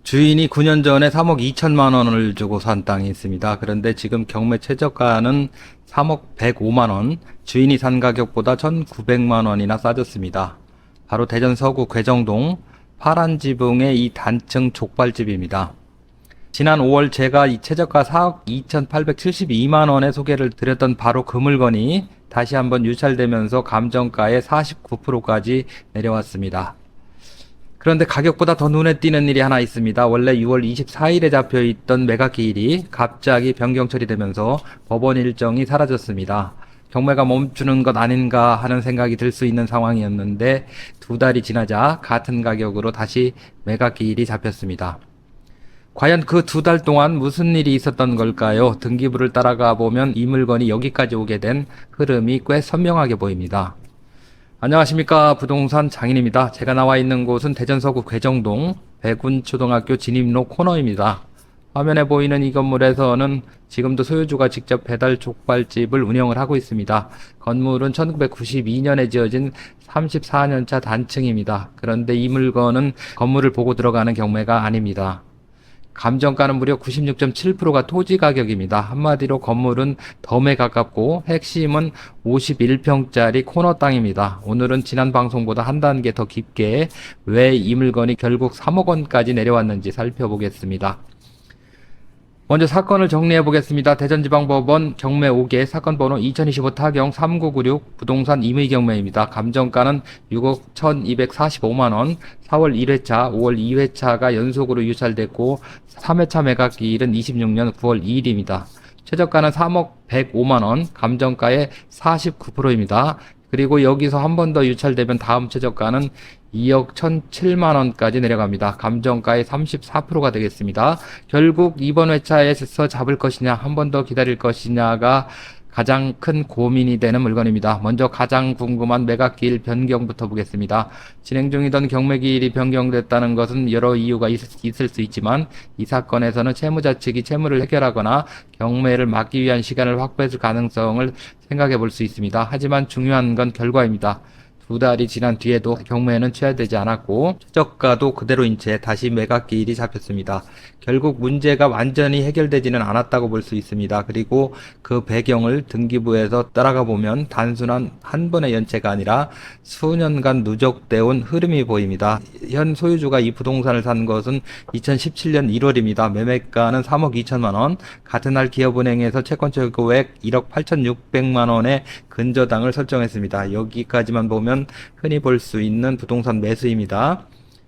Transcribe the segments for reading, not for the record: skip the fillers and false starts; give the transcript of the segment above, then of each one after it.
주인이 9년 전에 3억 2천만 원을 주고 산 땅이 있습니다. 그런데 지금 경매 최저가는 3억 105만 원, 주인이 산 가격보다 1,900만 원이나 싸졌습니다. 바로 대전 서구 괴정동 파란 지붕의 이 단층 족발집입니다. 지난 5월 제가 이 최저가 4억 2,872만 원에 소개를 드렸던 바로 그 물건이 다시 한번 유찰되면서 감정가의 49%까지 내려왔습니다. 그런데 가격보다 더 눈에 띄는 일이 하나 있습니다. 원래 6월 24일에 잡혀있던 매각기일이 갑자기 변경 처리되면서 법원 일정이 사라졌습니다. 경매가 멈추는 것 아닌가 하는 생각이 들 수 있는 상황이었는데 2달이 지나자 같은 가격으로 다시 매각기일이 잡혔습니다. 과연 그 2달 동안 무슨 일이 있었던 걸까요? 등기부를 따라가 보면 이 물건이 여기까지 오게 된 흐름이 꽤 선명하게 보입니다. 안녕하십니까, 부동산 장인입니다. 제가 나와 있는 곳은 대전 서구 괴정동 백운초등학교 진입로 코너입니다. 화면에 보이는 이 건물에서는 지금도 소유주가 직접 배달 족발집을 운영을 하고 있습니다. 건물은 1992년에 지어진 34년차 단층입니다. 그런데 이 물건은 건물을 보고 들어가는 경매가 아닙니다. 감정가는 무려 96.7%가 토지 가격입니다. 한마디로 건물은 덤에 가깝고 핵심은 51평짜리 코너 땅입니다. 오늘은 지난 방송보다 한 단계 더 깊게 왜 이 물건이 결국 3억 원까지 내려왔는지 살펴보겠습니다. 먼저 사건을 정리해 보겠습니다. 대전지방법원 경매 5개 사건 번호 2025 타경 3996 부동산 임의 경매입니다. 감정가는 6억 1245만원, 4월 1회차, 5월 2회차가 연속으로 유찰됐고 3회차 매각기일은 26년 9월 2일입니다. 최저가는 3억 105만원, 감정가의 49%입니다. 그리고 여기서 한 번 더 유찰되면 다음 최저가는 2억 1,007만원까지 내려갑니다. 감정가의 34%가 되겠습니다. 결국 이번 회차에서 잡을 것이냐, 한 번 더 기다릴 것이냐가 가장 큰 고민이 되는 물건입니다. 먼저 가장 궁금한 매각기일 변경부터 보겠습니다. 진행 중이던 경매기일이 변경됐다는 것은 여러 이유가 있을 수 있지만 이 사건에서는 채무자 측이 채무를 해결하거나 경매를 막기 위한 시간을 확보했을 가능성을 생각해 볼 수 있습니다. 하지만 중요한 건 결과입니다. 2달이 지난 뒤에도 경매는 취하되지 않았고 최저가도 그대로인 채 다시 매각기일이 잡혔습니다. 결국 문제가 완전히 해결되지는 않았다고 볼 수 있습니다. 그리고 그 배경을 등기부에서 따라가 보면 단순한 한 번의 연체가 아니라 수년간 누적되어 온 흐름이 보입니다. 현 소유주가 이 부동산을 산 것은 2017년 1월입니다. 매매가는 3억 2천만 원, 같은 날 기업은행에서 채권 최고액 1억 8,600만 원의 근저당을 설정했습니다. 여기까지만 보면 흔히 볼 수 있는 부동산 매수입니다.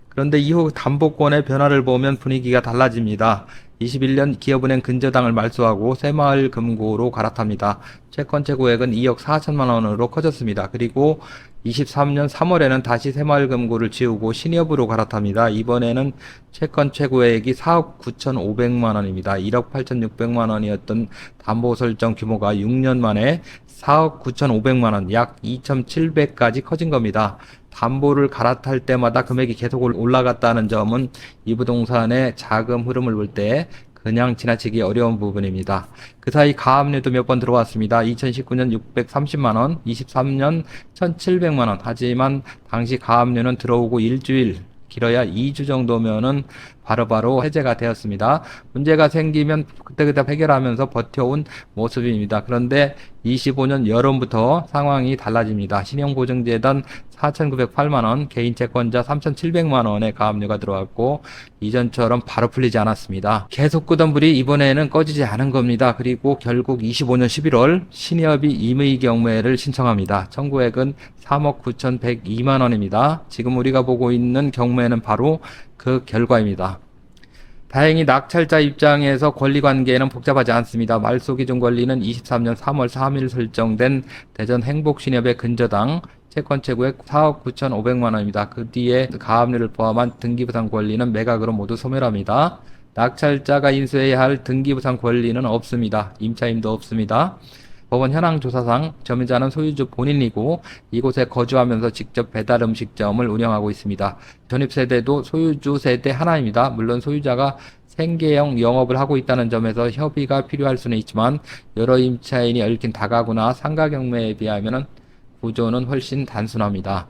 그런데 이후 담보권의 변화를 보면 분위기가 달라집니다. 21년 기업은행 근저당을 말소하고 새마을금고로 갈아탑니다. 채권 최고액은 2억 4천만 원으로 커졌습니다. 그리고 23년 3월에는 다시 새마을금고를 지우고 신협으로 갈아탑니다. 이번에는 채권 최고액이 4억 9,500만 원입니다. 1억 8,600만 원이었던 담보 설정 규모가 6년 만에 4억 9,500만 원, 약 2,700까지 커진 겁니다. 담보를 갈아탈 때마다 금액이 계속 올라갔다는 점은 이 부동산의 자금 흐름을 볼 때 그냥 지나치기 어려운 부분입니다. 그 사이 가압류도 몇 번 들어왔습니다. 2019년 630만원, 23년 1,700만원. 하지만 당시 가압류는 들어오고 일주일, 길어야 2주 정도면은 바로바로 해제가 되었습니다. 문제가 생기면 그때그때 해결하면서 버텨온 모습입니다. 그런데 25년 여름부터 상황이 달라집니다. 신용보증재단 4,908만원, 개인채권자 3,700만원의 가압류가 들어왔고 이전처럼 바로 풀리지 않았습니다. 계속 끄던 불이 이번에는 꺼지지 않은 겁니다. 그리고 결국 25년 11월 신협이 임의 경매를 신청합니다. 청구액은 3억 9,102만원입니다. 지금 우리가 보고 있는 경매는 바로 그 결과입니다. 다행히 낙찰자 입장에서 권리관계는 복잡하지 않습니다. 말소기준 권리는 23년 3월 3일 설정된 대전 행복신협의 근저당 채권 최고액 4억 9,500만 원입니다. 그 뒤에 가압류를 포함한 등기부상 권리는 매각으로 모두 소멸합니다. 낙찰자가 인수해야 할 등기부상 권리는 없습니다. 임차인도 없습니다. 법원 현황 조사상 점유자는 소유주 본인이고 이곳에 거주하면서 직접 배달 음식점을 운영하고 있습니다. 전입세대도 소유주 세대 하나입니다. 물론 소유자가 생계형 영업을 하고 있다는 점에서 협의가 필요할 수는 있지만 여러 임차인이 얽힌 다가구나 상가 경매에 비하면 구조는 훨씬 단순합니다.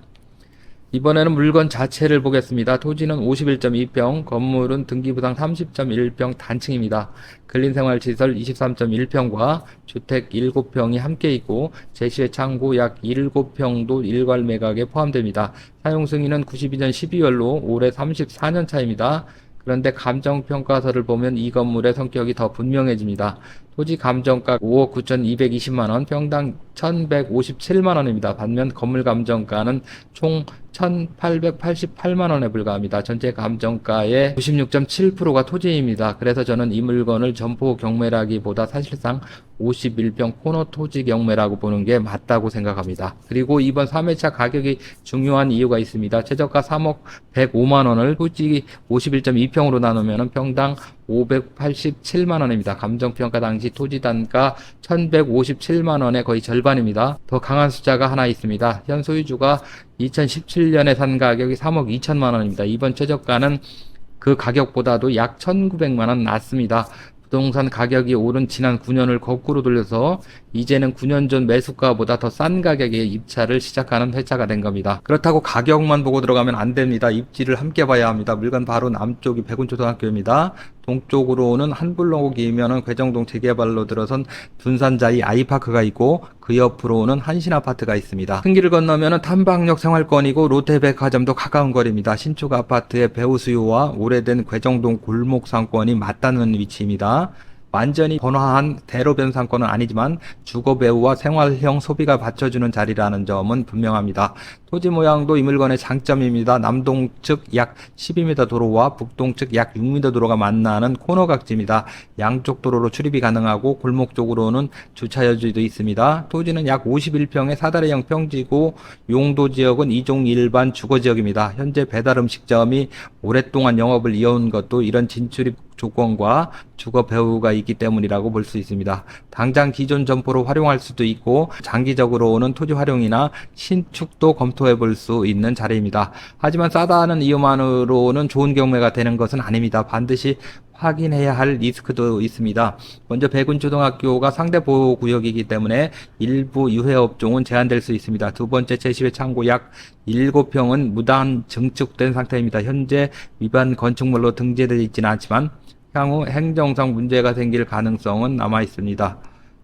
이번에는 물건 자체를 보겠습니다. 토지는 51.2평, 건물은 등기부상 30.1평 단층입니다. 근린생활시설 23.1평과 주택 7평이 함께 있고 제시의 창고 약 7평도 일괄 매각에 포함됩니다. 사용 승인은 92년 12월로 올해 34년 차입니다. 그런데 감정평가서를 보면 이 건물의 성격이 더 분명해집니다. 토지 감정가 5억 9,220만원, 평당 1,157만원입니다. 반면 건물 감정가는 총 1,888만원에 불과합니다. 전체 감정가의 96.7%가 토지입니다. 그래서 저는 이 물건을 점포 경매라기보다 사실상 51평 코너 토지 경매라고 보는 게 맞다고 생각합니다. 그리고 이번 3회차 가격이 중요한 이유가 있습니다. 최저가 3억 105만원을 토지 51.2평으로 나누면 평당 587만원입니다. 감정평가 당시 토지 단가 1157만원의 거의 절반입니다. 더 강한 숫자가 하나 있습니다. 현 소유주가 2017년에 산 가격이 3억 2천만원입니다. 이번 최저가는 그 가격보다도 약 1900만원 낮습니다. 부동산 가격이 오른 지난 9년을 거꾸로 돌려서 이제는 9년 전 매수가보다 더 싼 가격에 입찰을 시작하는 회차가 된 겁니다. 그렇다고 가격만 보고 들어가면 안 됩니다. 입지를 함께 봐야 합니다. 물건 바로 남쪽이 백운초등학교입니다. 동쪽으로는 한블록이면은 괴정동 재개발로 들어선 둔산자이 아이파크가 있고 그 옆으로는 한신아파트가 있습니다. 큰 길을 건너면은 탐방역 생활권이고 롯데백화점도 가까운 거리입니다. 신축 아파트의 배후 수요와 오래된 괴정동 골목 상권이 맞닿는 위치입니다. 완전히 번화한 대로변 상권은 아니지만 주거 배후와 생활형 소비가 받쳐주는 자리라는 점은 분명합니다. 토지 모양도 이 물건의 장점입니다. 남동측 약 12m 도로와 북동측 약 6m 도로가 만나는 코너각지입니다. 양쪽 도로로 출입이 가능하고 골목 쪽으로는 주차 여지도 있습니다. 토지는 약 51평의 사다리형 평지고 용도 지역은 2종 일반 주거지역입니다. 현재 배달음식점이 오랫동안 영업을 이어온 것도 이런 진출입 조건과 주거 배후가 있기 때문이라고 볼 수 있습니다. 당장 기존 점포로 활용할 수도 있고 장기적으로는 토지 활용이나 신축도 검토해 볼 수 있는 자리입니다. 하지만 싸다는 이유만으로는 좋은 경매가 되는 것은 아닙니다. 반드시 확인해야 할 리스크도 있습니다. 먼저 백운초등학교가 상대 보호구역이기 때문에 일부 유해업종은 제한될 수 있습니다. 두 번째 제시의 창고 약 7평은 무단 증축된 상태입니다. 현재 위반 건축물로 등재되어 있지는 않지만 향후 행정상 문제가 생길 가능성은 남아 있습니다.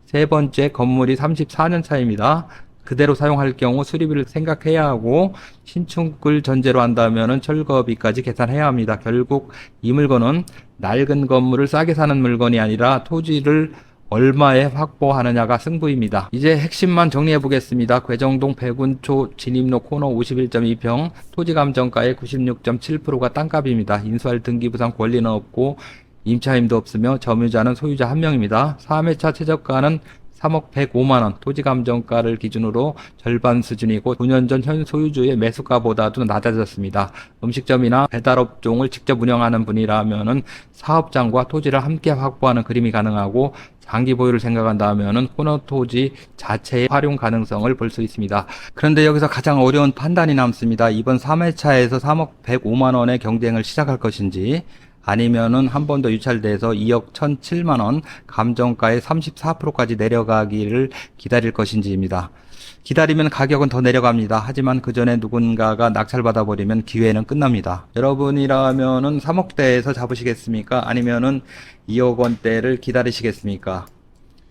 세 번째, 건물이 34년 차입니다. 그대로 사용할 경우 수리비를 생각해야 하고 신축을 전제로 한다면 철거비까지 계산해야 합니다. 결국 이 물건은 낡은 건물을 싸게 사는 물건이 아니라 토지를 얼마에 확보하느냐가 승부입니다. 이제 핵심만 정리해 보겠습니다. 괴정동 백운초 진입로 코너 51.2평 토지 감정가의 96.7%가 땅값입니다. 인수할 등기부상 권리는 없고 임차임도 없으며 점유자는 소유자 1명입니다. 3회차 최저가는 3억 105만원, 토지 감정가를 기준으로 절반 수준이고 9년 전 현 소유주의 매수가보다도 낮아졌습니다. 음식점이나 배달업종을 직접 운영하는 분이라면은 사업장과 토지를 함께 확보하는 그림이 가능하고 장기 보유를 생각한다면은 코너 토지 자체의 활용 가능성을 볼 수 있습니다. 그런데 여기서 가장 어려운 판단이 남습니다. 이번 3회차에서 3억 105만원의 경쟁을 시작할 것인지 아니면은 한 번 더 유찰돼서 2억 1,007만원 감정가의 34%까지 내려가기를 기다릴 것인지입니다. 기다리면 가격은 더 내려갑니다. 하지만 그 전에 누군가가 낙찰받아 버리면 기회는 끝납니다. 여러분이라면은 3억대에서 잡으시겠습니까? 아니면은 2억 원대를 기다리시겠습니까?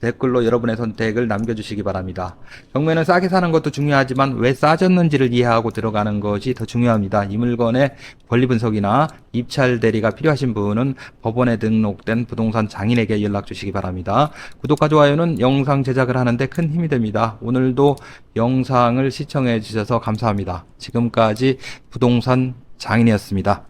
댓글로 여러분의 선택을 남겨주시기 바랍니다. 경매는 싸게 사는 것도 중요하지만 왜 싸졌는지를 이해하고 들어가는 것이 더 중요합니다. 이 물건의 권리 분석이나 입찰 대리가 필요하신 분은 법원에 등록된 부동산 장인에게 연락 주시기 바랍니다. 구독과 좋아요는 영상 제작을 하는데 큰 힘이 됩니다. 오늘도 영상을 시청해 주셔서 감사합니다. 지금까지 부동산 장인이었습니다.